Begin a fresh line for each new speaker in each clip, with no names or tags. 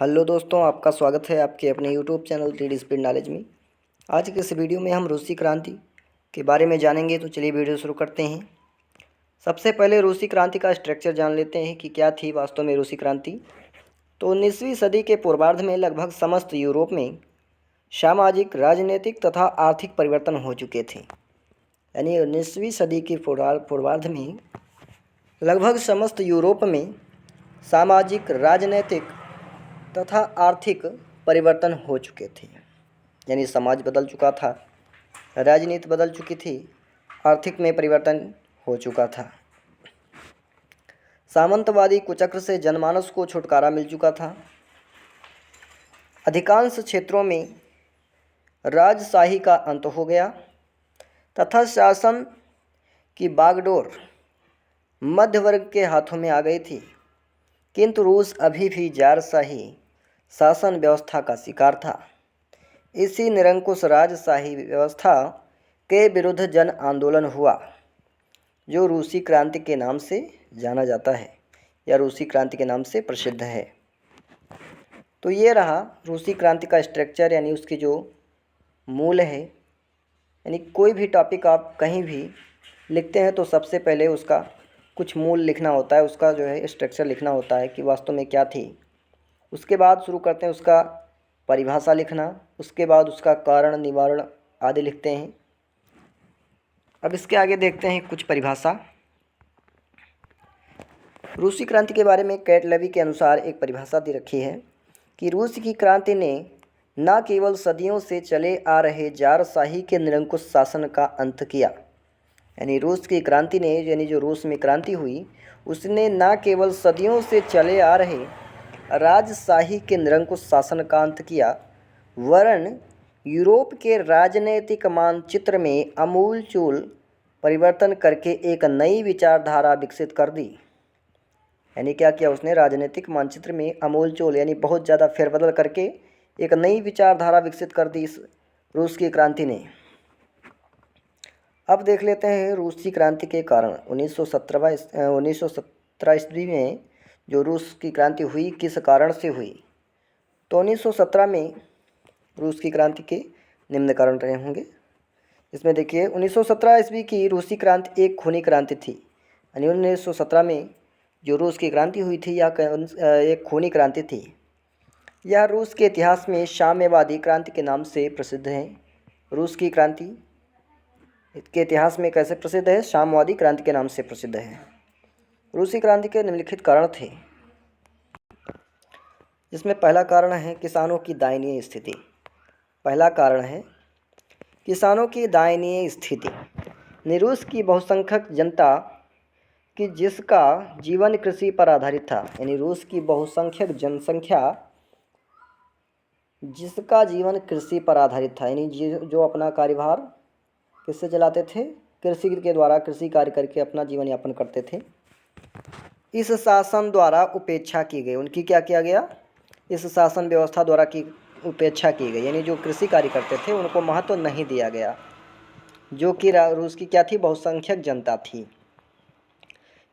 Hello दोस्तों, आपका स्वागत है आपके अपने YouTube channel read speed knowledge में। आज के इस वीडियो में हम रूसी क्रांति के बारे में जानेंगे। तो चलिए वीडियो शुरू करते हैं। सबसे पहले रूसी क्रांति का स्ट्रक्चर जान लेते हैं कि क्या थी वास्तव में रूसी क्रांति। तो 19वीं सदी के पूर्वार्ध में लगभग समस्त यूरोप में सामाजिक, राजनीतिक तथा आर्थिक परिवर्तन हो चुके थे। यानी 19वीं सदी के पूर्वार्ध में लगभग समस्त यूरोप में सामाजिक, राजनीतिक तथा आर्थिक परिवर्तन हो चुके थे। यानी समाज बदल चुका था, राजनीति बदल चुकी थी, आर्थिक में परिवर्तन हो चुका था। सामंतवादी कुचक्र से जनमानस को छुटकारा मिल चुका था। अधिकांश क्षेत्रों में राजशाही का अंत हो गया तथा शासन की बागडोर मध्य वर्ग के हाथों में आ गई थी। किंतु रूस अभी भी जारशाही शासन व्यवस्था का शिकार था। इसी निरंकुश राजशाही व्यवस्था के विरुद्ध जन आंदोलन हुआ, जो रूसी क्रांति के नाम से जाना जाता है या रूसी क्रांति के नाम से प्रसिद्ध है। तो ये रहा रूसी क्रांति का स्ट्रक्चर, यानी उसकी जो मूल है। यानी कोई भी टॉपिक आप कहीं भी लिखते हैं तो सबसे पहले उसका कुछ मूल लिखना होता है, उसका जो है स्ट्रक्चर लिखना होता है कि वास्तव में क्या थी। उसके बाद शुरू करते हैं उसका परिभाषा लिखना, उसके बाद उसका कारण, निवारण आदि लिखते हैं। अब इसके आगे देखते हैं कुछ परिभाषा। रूसी क्रांति के बारे में कैटलवी के अनुसार एक परिभाषा दे रखी है कि रूस की क्रांति ने न केवल सदियों से चले आ रहे जारशाही के निरंकुश शासन का अंत किया। यानी रूस की क्रांति ने, यानी जो रूस में क्रांति हुई, उसने न केवल सदियों से चले आ रहे राजशाही के निरंकुश शासन का अंत किया, वरन यूरोप के राजनैतिक मानचित्र में आमूलचूल परिवर्तन करके एक नई विचारधारा विकसित कर दी। यानी क्या किया उसने? राजनीतिक मानचित्र में आमूलचूल यानी बहुत ज़्यादा फेरबदल करके एक नई विचारधारा विकसित कर दी इस रूस की क्रांति ने। अब देख लेते हैं रूसी क्रांति के कारण। 1917 ईस्वी में जो रूस की क्रांति हुई, किस कारण से हुई? तो 1917 में रूस की क्रांति के निम्न कारण रहे होंगे। इसमें देखिए, 1917 ईस्वी की रूसी क्रांति एक खूनी क्रांति थी। यानी 1917 में जो रूस की क्रांति हुई थी यह एक खूनी क्रांति थी। यह रूस के इतिहास में साम्यवादी क्रांति के नाम से प्रसिद्ध है। रूस की क्रांति के इतिहास में कैसे प्रसिद्ध है? साम्यवादी क्रांति के नाम से प्रसिद्ध है। रूसी क्रांति के निम्नलिखित कारण थे, जिसमें पहला कारण है किसानों की दयनीय स्थिति। पहला कारण है किसानों की दयनीय स्थिति। रूस की बहुसंख्यक जनता कि जिसका जीवन कृषि पर आधारित था। यानी रूस की बहुसंख्यक जनसंख्या जिसका जीवन कृषि पर आधारित था, यानी जो अपना कार्यभार किससे चलाते थे? कृषि के द्वारा, कृषि कार्य करके अपना जीवन यापन करते थे। इस शासन द्वारा उपेक्षा की गई। उनकी क्या किया गया? इस शासन व्यवस्था द्वारा की उपेक्षा की गई। यानी जो कृषि कार्य करते थे उनको महत्व नहीं दिया गया, जो कि रूस की क्या थी? बहुसंख्यक जनता थी।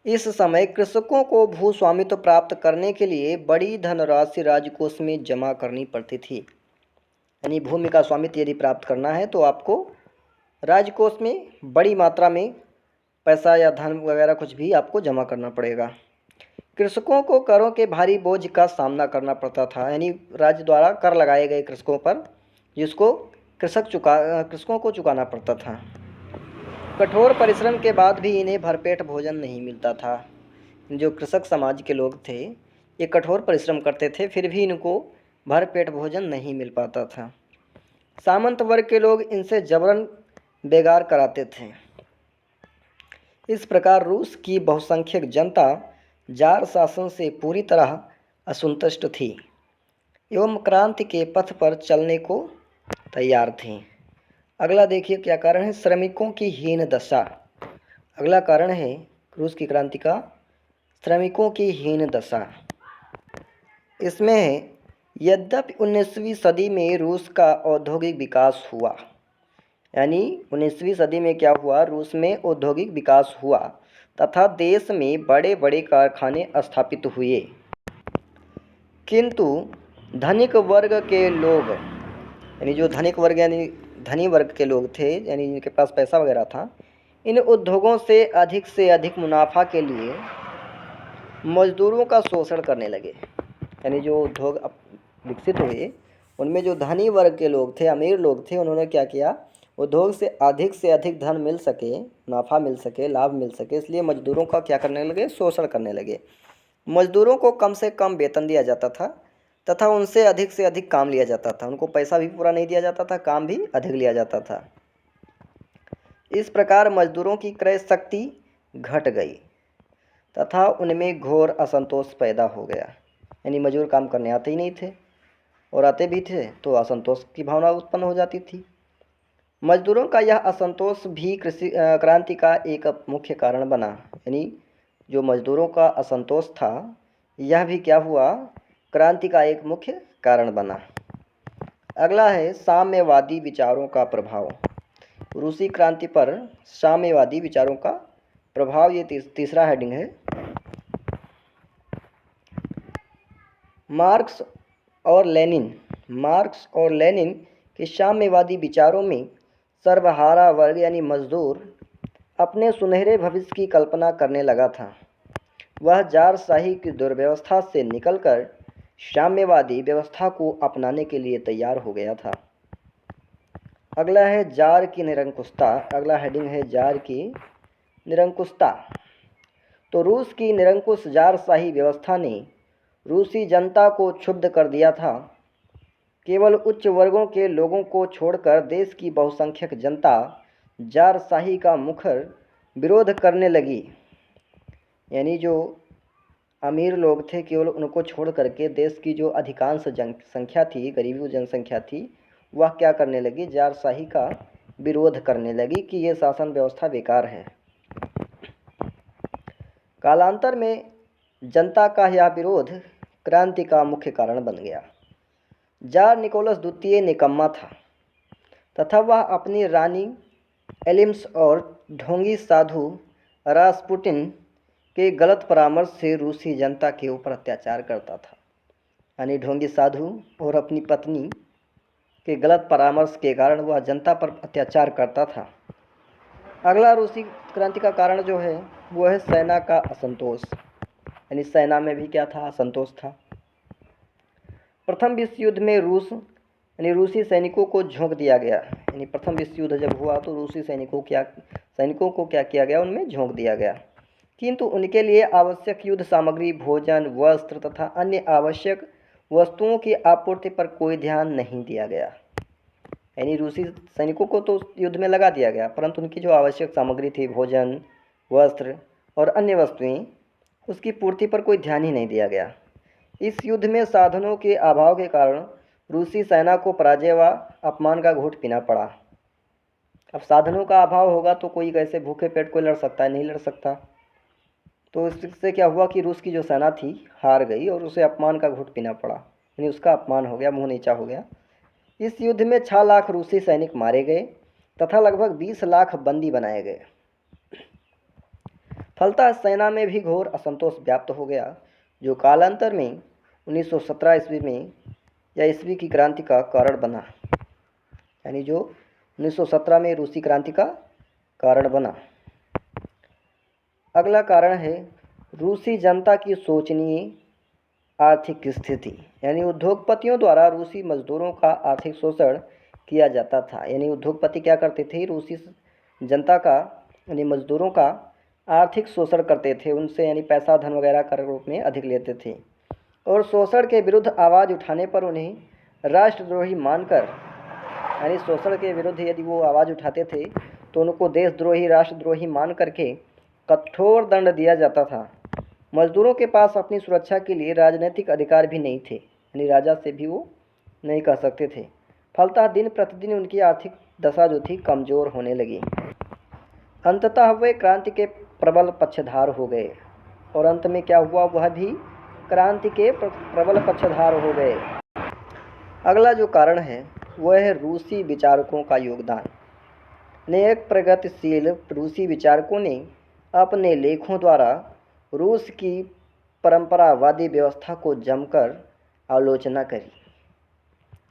इस समय कृषकों को भू स्वामित्व प्राप्त करने के लिए बड़ी धनराशि राजकोष में जमा करनी पड़ती थी। यानी भूमि का स्वामित्व यदि प्राप्त करना है तो आपको राजकोष में बड़ी मात्रा में पैसा या धन वगैरह कुछ भी आपको जमा करना पड़ेगा। कृषकों को करों के भारी बोझ का सामना करना पड़ता था। यानी राज्य द्वारा कर लगाए गए कृषकों पर, जिसको कृषकों को चुकाना पड़ता था। कठोर परिश्रम के बाद भी इन्हें भरपेट भोजन नहीं मिलता था। जो कृषक समाज के लोग थे ये कठोर परिश्रम करते थे, फिर भी इनको भरपेट भोजन नहीं मिल पाता था। सामंत वर्ग के लोग इनसे जबरन बेगार कराते थे। इस प्रकार रूस की बहुसंख्यक जनता जार शासन से पूरी तरह असंतुष्ट थी एवं क्रांति के पथ पर चलने को तैयार थी। अगला देखिए क्या कारण है? श्रमिकों की हीन दशा। अगला कारण है रूस की क्रांति का श्रमिकों की हीन दशा। इसमें है, यद्यपि 19वीं सदी में रूस का औद्योगिक विकास हुआ। यानी 19वीं सदी में क्या हुआ? रूस में औद्योगिक विकास हुआ तथा देश में बड़े बड़े कारखाने स्थापित हुए, किंतु धनिक वर्ग के लोग, यानी जो धनिक वर्ग यानी धनी वर्ग के लोग थे, यानी जिनके पास पैसा वगैरह था, इन उद्योगों से अधिक मुनाफा के लिए मजदूरों का शोषण करने लगे। यानी जो उद्योग विकसित हुए उनमें जो धनी वर्ग के लोग थे, अमीर लोग थे, उन्होंने क्या किया, उद्योग से अधिक धन मिल सके, मुनाफा मिल सके, लाभ मिल सके, इसलिए मजदूरों का क्या करने लगे, शोषण करने लगे। मजदूरों को कम से कम वेतन दिया जाता था तथा उनसे अधिक काम लिया जाता था। उनको पैसा भी पूरा नहीं दिया जाता था, काम भी अधिक लिया जाता था। इस प्रकार मजदूरों की क्रय शक्ति घट गई तथा उनमें घोर असंतोष पैदा हो गया। यानी मजदूर काम करने आते ही नहीं थे, और आते भी थे तो असंतोष की भावना उत्पन्न हो जाती थी। मजदूरों का यह असंतोष भी कृषि क्रांति का एक मुख्य कारण बना। यानी जो मजदूरों का असंतोष था, यह भी क्या हुआ, क्रांति का एक मुख्य कारण बना। अगला है साम्यवादी विचारों का प्रभाव। रूसी क्रांति पर साम्यवादी विचारों का प्रभाव, ये तीसरा हेडिंग है। मार्क्स और लेनिन के साम्यवादी विचारों में सर्वहारा वर्ग यानी मजदूर अपने सुनहरे भविष्य की कल्पना करने लगा था। वह जारशाही की दुर्व्यवस्था से निकलकर साम्यवादी व्यवस्था को अपनाने के लिए तैयार हो गया था। अगला है जार की निरंकुशता। अगला हेडिंग है जार की निरंकुशता। तो रूस की निरंकुश जारशाही व्यवस्था ने रूसी जनता को क्षुब्ध कर दिया था। केवल उच्च वर्गों के लोगों को छोड़कर देश की बहुसंख्यक जनता जारशाही का मुखर विरोध करने लगी। यानी जो अमीर लोग थे, केवल उनको छोड़ करके देश की जो अधिकांश जनसंख्या थी, गरीबी जनसंख्या थी, वह क्या करने लगी, जारशाही का विरोध करने लगी कि ये शासन व्यवस्था बेकार है। कालांतर में जनता का यह विरोध क्रांति का मुख्य कारण बन गया। जार निकोलस द्वितीय निकम्मा था तथा वह अपनी रानी एलिम्स और ढोंगी साधु रासपुटिन के गलत परामर्श से रूसी जनता के ऊपर अत्याचार करता था। यानी ढोंगी साधु और अपनी पत्नी के गलत परामर्श के कारण वह जनता पर अत्याचार करता था। अगला रूसी क्रांति का कारण जो है वो है सेना का असंतोष। यानी सेना में भी क्या था, असंतोष था। प्रथम विश्व युद्ध में रूसी सैनिकों को झोंक दिया गया। यानी प्रथम विश्व युद्ध जब हुआ तो रूसी सैनिकों को क्या किया गया, उनमें झोंक दिया गया, किंतु उनके लिए आवश्यक युद्ध सामग्री, भोजन, वस्त्र तथा अन्य आवश्यक वस्तुओं की आपूर्ति पर कोई ध्यान नहीं दिया गया। यानी रूसी सैनिकों को तो युद्ध में लगा दिया गया, परंतु उनकी जो आवश्यक सामग्री थी, भोजन, वस्त्र और अन्य वस्तुएं, उसकी पूर्ति पर कोई ध्यान ही नहीं दिया गया। इस युद्ध में साधनों के अभाव के कारण रूसी सेना को पराजय व अपमान का घूंट पीना पड़ा। अब साधनों का अभाव होगा तो कोई कैसे भूखे पेट कोई लड़ सकता है, नहीं लड़ सकता। तो इससे क्या हुआ कि रूस की जो सेना थी हार गई और उसे अपमान का घूंट पीना पड़ा। यानी उसका अपमान हो गया, मुँह नीचा हो गया। इस युद्ध में 6 लाख रूसी सैनिक मारे गए तथा लगभग 20 लाख बंदी बनाए गए। फलतः सेना में भी घोर असंतोष व्याप्त हो गया, जो कालांतर में 1917 ईस्वी में या ईस्वी की क्रांति का कारण बना। यानी जो 1917 में रूसी क्रांति का कारण बना। अगला कारण है रूसी जनता की शोचनीय आर्थिक स्थिति। यानी उद्योगपतियों द्वारा रूसी मजदूरों का आर्थिक शोषण किया जाता था। यानी उद्योगपति क्या करते थे, रूसी जनता का यानी मजदूरों का आर्थिक शोषण करते थे, उनसे यानी पैसा धन वगैरह कर रूप में अधिक लेते थे, और शोषण के विरुद्ध आवाज़ उठाने पर उन्हें राष्ट्रद्रोही मानकर, यानी शोषण के विरुद्ध यदि वो आवाज़ उठाते थे तो उनको देशद्रोही, राष्ट्रद्रोही मान करके कठोर दंड दिया जाता था। मजदूरों के पास अपनी सुरक्षा के लिए राजनीतिक अधिकार भी नहीं थे, यानी राजा से भी वो नहीं कह सकते थे। फलतः दिन प्रतिदिन उनकी आर्थिक दशा जो थी कमज़ोर होने लगी। अंततः वे क्रांति के प्रबल पक्षधार हो गए, और अंत में क्या हुआ, वह भी क्रांति के प्रबल पक्षधार हो गए। अगला जो कारण है वह है रूसी विचारकों का योगदान। अनेक प्रगतिशील रूसी विचारकों ने अपने लेखों द्वारा रूस की परंपरावादी व्यवस्था को जमकर आलोचना करी।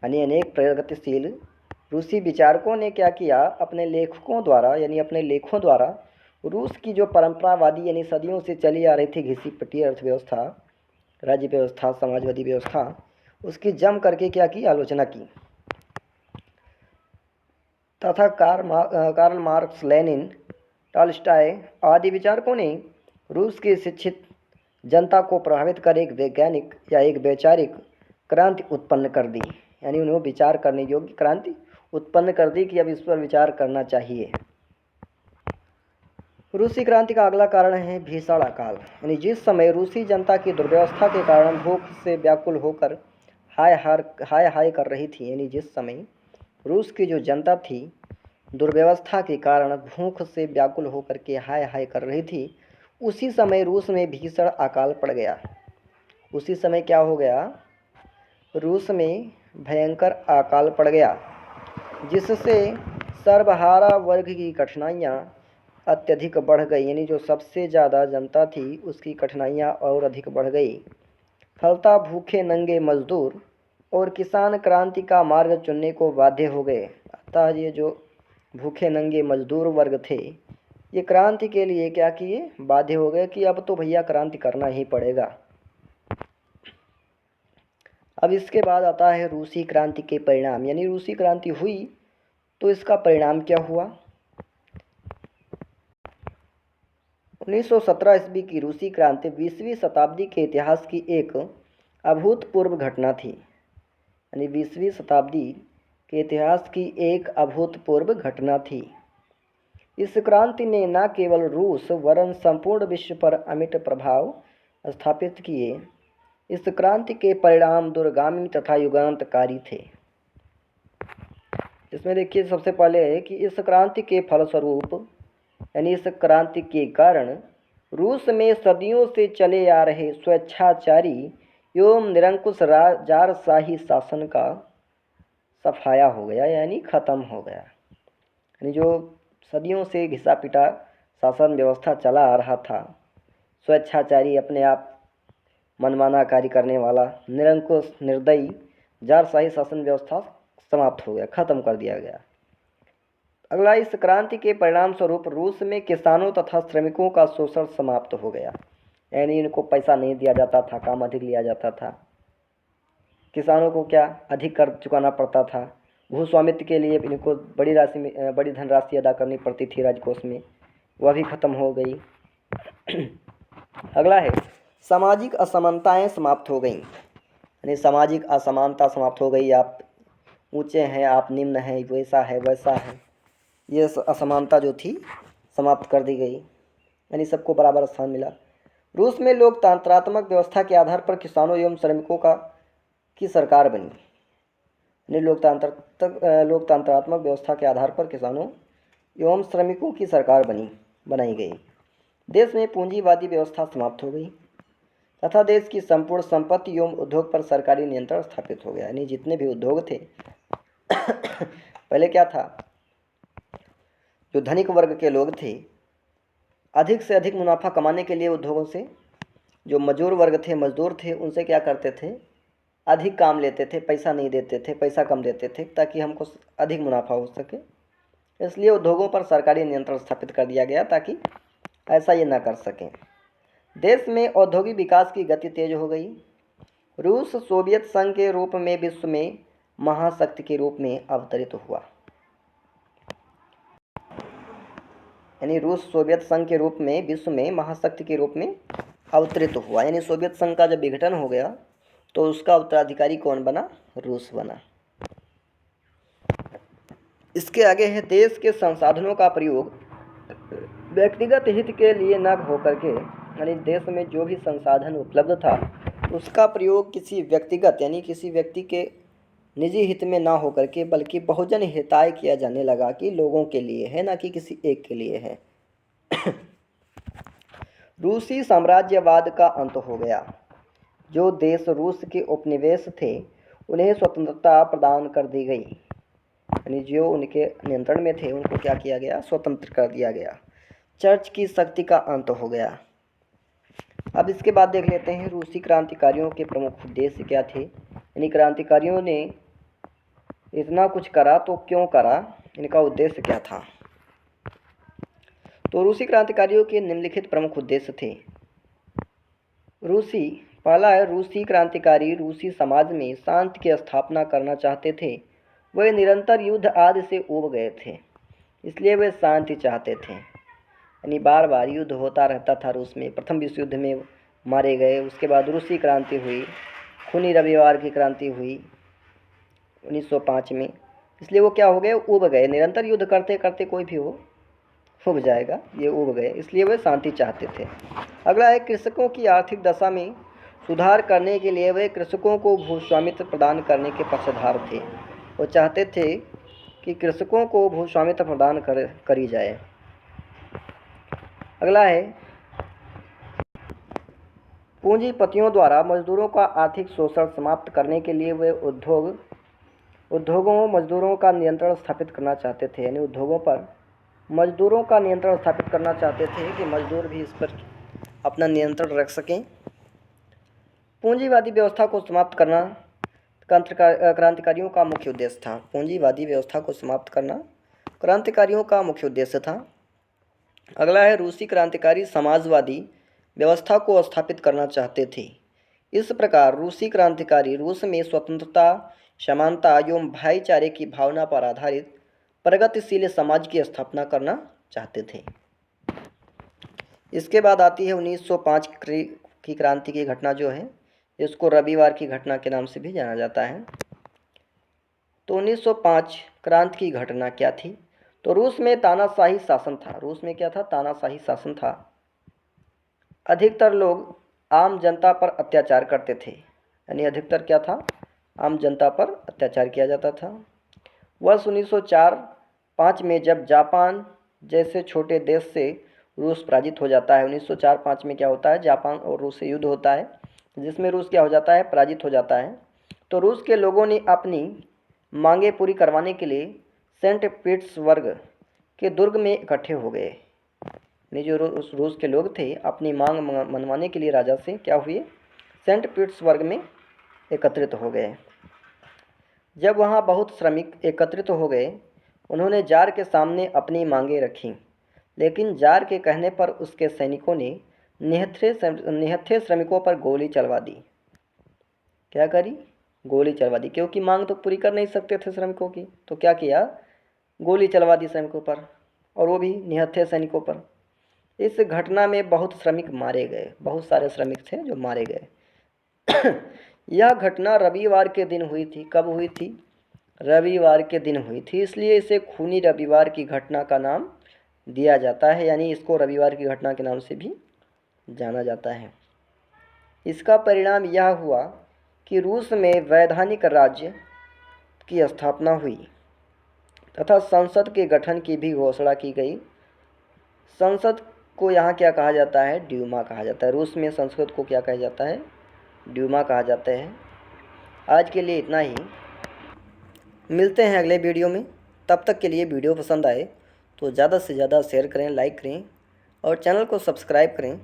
यानी अनेक प्रगतिशील रूसी विचारकों ने क्या किया, अपने लेखकों द्वारा यानी अपने लेखों द्वारा रूस की जो परंपरावादी यानी सदियों से चली आ रही थी घिसी पिटी अर्थव्यवस्था, राज्य व्यवस्था, समाजवादी व्यवस्था, उसकी जम करके क्या की, आलोचना की। तथा कार्ल मार्क्स, लेनिन, टॉल्स्टॉय आदि विचारकों ने रूस की शिक्षित जनता को प्रभावित कर एक वैज्ञानिक या एक वैचारिक क्रांति उत्पन्न कर दी। यानी उन्हें विचार करने योग्य क्रांति उत्पन्न कर दी कि अब इस पर विचार करना चाहिए। रूसी क्रांति का अगला कारण है भीषण अकाल। यानी जिस समय रूसी जनता की दुर्व्यवस्था के कारण भूख से व्याकुल होकर हाय हाय कर रही थी, यानी जिस समय रूस की जो जनता थी दुर्व्यवस्था के कारण भूख से व्याकुल होकर के हाय हाय कर रही थी, उसी समय रूस में भीषण अकाल पड़ गया। उसी समय क्या हो गया, रूस में भयंकर अकाल पड़ गया, जिससे सर्वहारा वर्ग की कठिनाइयाँ अत्यधिक बढ़ गई। यानी जो सबसे ज़्यादा जनता थी उसकी कठिनाइयाँ और अधिक बढ़ गई। फलता भूखे नंगे मजदूर और किसान क्रांति का मार्ग चुनने को बाध्य हो गए। अतः ये जो भूखे नंगे मजदूर वर्ग थे ये क्रांति के लिए क्या किए, बाध्य हो गए कि अब तो भैया क्रांति करना ही पड़ेगा। अब इसके बाद आता है रूसी क्रांति के परिणाम। यानी रूसी क्रांति हुई तो इसका परिणाम क्या हुआ। 1917 ईस्वी की रूसी क्रांति 20वीं शताब्दी के इतिहास की एक अभूतपूर्व घटना थी। यानी 20वीं शताब्दी के इतिहास की एक अभूतपूर्व घटना थी। इस क्रांति ने न केवल रूस वरन संपूर्ण विश्व पर अमिट प्रभाव स्थापित किए। इस क्रांति के परिणाम दूरगामी तथा युगांतकारी थे। इसमें देखिए सबसे पहले है कि इस क्रांति के फलस्वरूप यानी इस क्रांति के कारण रूस में सदियों से चले आ रहे स्वेच्छाचारी एवं निरंकुश जारशाही शासन का सफाया हो गया, यानी ख़त्म हो गया। यानी जो सदियों से घिसा पिटा शासन व्यवस्था चला आ रहा था, स्वेच्छाचारी अपने आप मनमाना कार्य करने वाला निरंकुश निर्दयी जारशाही शासन व्यवस्था समाप्त हो गया, ख़त्म कर दिया गया। अगला, इस क्रांति के परिणाम स्वरूप रूस में किसानों तथा श्रमिकों का शोषण समाप्त हो गया। यानी इनको पैसा नहीं दिया जाता था, काम अधिक लिया जाता था। किसानों को क्या अधिक कर चुकाना पड़ता था। भू स्वामित्व के लिए इनको बड़ी धनराशि अदा करनी पड़ती थी राजकोष में, वह भी खत्म हो गई। अगला है सामाजिक असमानताएं समाप्त हो गई। यानी सामाजिक असमानता समाप्त हो गई। आप ऊंचे हैं, आप निम्न हैं, वैसा है वैसा है, ये असमानता जो थी समाप्त कर दी गई। यानी सबको बराबर स्थान मिला। रूस में लोकतंत्रात्मक व्यवस्था के आधार पर किसानों एवं श्रमिकों की सरकार बनी। यानी लोकतंत्रात्मक व्यवस्था के आधार पर किसानों एवं श्रमिकों की सरकार बनाई गई। देश में पूंजीवादी व्यवस्था समाप्त हो गई तथा देश की संपूर्ण संपत्ति एवं उद्योग पर सरकारी नियंत्रण स्थापित हो गया। यानी जितने भी उद्योग थे पहले क्या था, जो धनिक वर्ग के लोग थे अधिक से अधिक मुनाफा कमाने के लिए उद्योगों से जो मजदूर थे उनसे क्या करते थे, अधिक काम लेते थे, पैसा नहीं देते थे, पैसा कम देते थे ताकि हमको अधिक मुनाफा हो सके। इसलिए उद्योगों पर सरकारी नियंत्रण स्थापित कर दिया गया ताकि ऐसा ये ना कर सकें। देश में औद्योगिक विकास की गति तेज हो गई। रूस सोवियत संघ के रूप में विश्व में महाशक्ति के रूप में अवतरित हुआ। यानी रूस सोवियत संघ के रूप में विश्व में महाशक्ति के रूप में अवतरित हुआ। यानी सोवियत संघ का जब विघटन हो गया तो उसका उत्तराधिकारी कौन बना, रूस बना। इसके आगे है देश के संसाधनों का प्रयोग व्यक्तिगत हित के लिए न होकर के, यानी देश में जो भी संसाधन उपलब्ध था उसका प्रयोग किसी व्यक्तिगत यानी किसी व्यक्ति के निजी हित में ना होकर के बल्कि बहुजन हिताय किया जाने लगा कि लोगों के लिए है, ना कि किसी एक के लिए है। रूसी साम्राज्यवाद का अंत हो गया। जो देश रूस के उपनिवेश थे उन्हें स्वतंत्रता प्रदान कर दी गई। यानी जो उनके नियंत्रण में थे उनको क्या किया गया, स्वतंत्र कर दिया गया। चर्च की शक्ति का अंत हो गया। अब इसके बाद देख लेते हैं रूसी क्रांतिकारियों के प्रमुख उद्देश्य क्या थे। यानी क्रांतिकारियों ने इतना कुछ करा तो क्यों करा, इनका उद्देश्य क्या था। तो रूसी क्रांतिकारियों के निम्नलिखित प्रमुख उद्देश्य थे। पहला है, रूसी क्रांतिकारी रूसी समाज में शांति की स्थापना करना चाहते थे। वे निरंतर युद्ध आदि से ऊब गए थे, इसलिए वे शांति चाहते थे। यानी बार बार युद्ध होता रहता था रूस में। प्रथम विश्व युद्ध में मारे गए, उसके बाद रूसी क्रांति हुई, खूनी रविवार की क्रांति हुई 1905 में। इसलिए वो क्या हो गए, ऊब गए। निरंतर युद्ध करते करते कोई भी हो ऊब जाएगा, ये ऊब गए, इसलिए वे शांति चाहते थे। अगला है, कृषकों की आर्थिक दशा में सुधार करने के लिए वे कृषकों को भूस्वामित्व प्रदान करने के पक्षधर थे। वो चाहते थे कि कृषकों को भूस्वामित्व प्रदान करी जाए। अगला है, पूंजीपतियों द्वारा मजदूरों का आर्थिक शोषण समाप्त करने के लिए वे उद्योगों मजदूरों का नियंत्रण स्थापित करना चाहते थे। यानी उद्योगों पर मजदूरों का नियंत्रण स्थापित करना चाहते थे कि मजदूर भी इस पर अपना नियंत्रण रख सकें। पूंजीवादी व्यवस्था को समाप्त करना क्रांतिकारियों का मुख्य उद्देश्य था। पूंजीवादी व्यवस्था को समाप्त करना क्रांतिकारियों का मुख्य उद्देश्य था। अगला है, रूसी क्रांतिकारी समाजवादी व्यवस्था को स्थापित करना चाहते थे। इस प्रकार रूसी क्रांतिकारी रूस में स्वतंत्रता, समानता एवं भाईचारे की भावना पर आधारित प्रगतिशील समाज की स्थापना करना चाहते थे। इसके बाद आती है 1905 की क्रांति की घटना जो है, इसको रविवार की घटना के नाम से भी जाना जाता है। तो 1905 क्रांति की घटना क्या थी। तो रूस में तानाशाही शासन था। रूस में क्या था, तानाशाही शासन था। अधिकतर लोग आम जनता पर अत्याचार करते थे। यानी अधिकतर क्या था, आम जनता पर अत्याचार किया जाता था। वर्ष 1904-05 में जब जापान जैसे छोटे देश से रूस पराजित हो जाता है, 1904-05 में क्या होता है, जापान और रूस से युद्ध होता है, जिसमें रूस क्या हो जाता है, पराजित हो जाता है। तो रूस के लोगों ने अपनी मांगें पूरी करवाने के लिए सेंट पीटर्सबर्ग के दुर्ग में इकट्ठे हो गए। यानी जो रूस के लोग थे अपनी मांग मनवाने के लिए राजा से क्या हुए, सेंट पीटर्सबर्ग में एकत्रित हो गए। जब वहाँ बहुत श्रमिक एकत्रित हो गए, उन्होंने जार के सामने अपनी मांगें रखीं, लेकिन जार के कहने पर उसके सैनिकों ने निहत्थे श्रमिकों पर गोली चलवा दी। क्या करी, गोली चलवा दी, क्योंकि मांग तो पूरी कर नहीं सकते थे श्रमिकों की। तो क्या किया, गोली चलवा दी श्रमिकों पर, और वो भी निहत्थे सैनिकों पर। इस घटना में बहुत श्रमिक मारे गए, बहुत सारे श्रमिक थे जो मारे गए। यह घटना रविवार के दिन हुई थी। कब हुई थी, रविवार के दिन हुई थी, इसलिए इसे खूनी रविवार की घटना का नाम दिया जाता है। यानी इसको रविवार की घटना के नाम से भी जाना जाता है। इसका परिणाम यह हुआ कि रूस में वैधानिक राज्य की स्थापना हुई तथा संसद के गठन की भी घोषणा की गई। संसद को यहाँ क्या कहा जाता है, ड्यूमा कहा जाता है। रूस में संसद को क्या कहा जाता है, ड्यूमा कहा जाता है। आज के लिए इतना ही, मिलते हैं अगले वीडियो में। तब तक के लिए वीडियो पसंद आए तो ज़्यादा से ज़्यादा शेयर करें, लाइक करें और चैनल को सब्सक्राइब करें।